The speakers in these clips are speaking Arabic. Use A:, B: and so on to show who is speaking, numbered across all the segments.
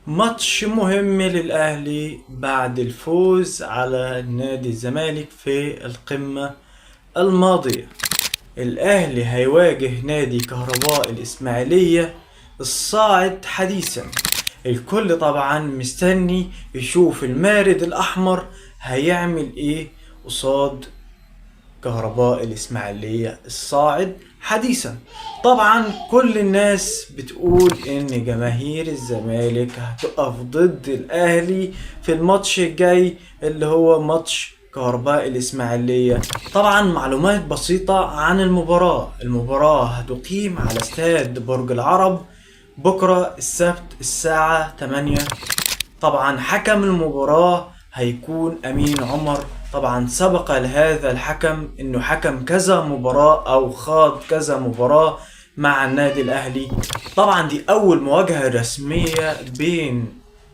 A: ماتش مهم للأهلي بعد الفوز على نادي الزمالك في القمة الماضية. الأهلي هيواجه نادي كهرباء الإسماعيلية الصاعد حديثا. الكل طبعا مستني يشوف المارد الأحمر هيعمل ايه قصاد كهرباء الإسماعيلية الصاعد حديثا. طبعا كل الناس بتقول ان جماهير الزمالك هتقف ضد الاهلي في الماتش الجاي اللي هو ماتش كهرباء الإسماعيلية. طبعا معلومات بسيطة عن المباراة هتقيم على استاد برج العرب بكرة السبت الساعة 8. طبعا حكم المباراة هيكون أمين عمر. طبعا سبق لهذا الحكم انه حكم كذا مباراة او خاض كذا مباراة مع النادي الاهلي. طبعا دي اول مواجهة رسمية بين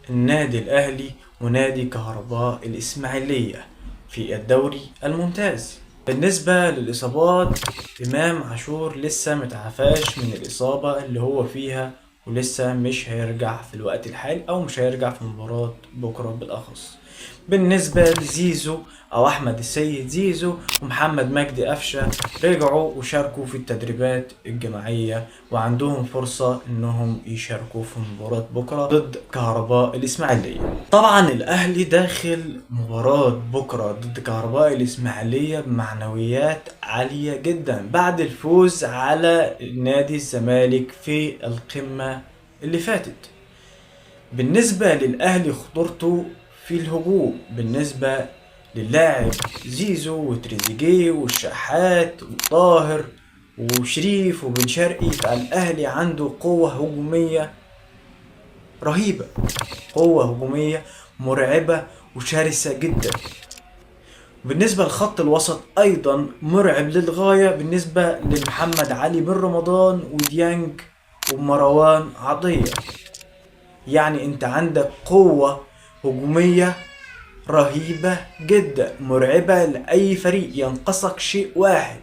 A: النادي الاهلي ونادي كهرباء الاسماعيلية في الدوري الممتاز. بالنسبة للإصابات، إمام عاشور لسه متعافاش من الإصابة اللي هو فيها ولسه مش هيرجع في الوقت الحالي أو مش هيرجع في مباراة بكرة بالأخص. بالنسبة لزيزو أو أحمد السيد زيزو ومحمد مجدي قفشة رجعوا وشاركوا في التدريبات الجماعية وعندهم فرصة إنهم يشاركوا في مباراة بكرة ضد كهرباء الإسماعيلية. طبعا الأهلي داخل مباراة بكرة ضد كهرباء الإسماعيلية بمعنويات عالية جدا بعد الفوز على نادي الزمالك في القمة اللي فاتت. بالنسبة للأهلي خطورته في الهجوم بالنسبة للاعب زيزو وتريزيجيه والشحات وطاهر وشريف وبن شرقي، فالأهلي عنده قوة هجومية رهيبة، قوة هجومية مرعبة وشرسة جدا. بالنسبة لخط الوسط أيضا مرعب للغاية بالنسبة لمحمد علي بن رمضان وديانج ومروان عطية. يعني انت عندك قوة هجومية رهيبة جدا مرعبة لأي فريق. ينقصك شيء واحد،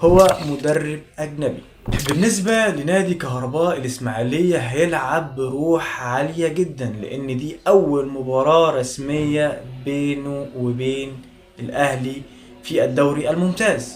A: هو مدرب أجنبي. بالنسبة لنادي كهرباء الإسماعيلية هيلعب بروح عالية جدا لأن دي أول مباراة رسمية بينه وبين الأهلي في الدوري الممتاز.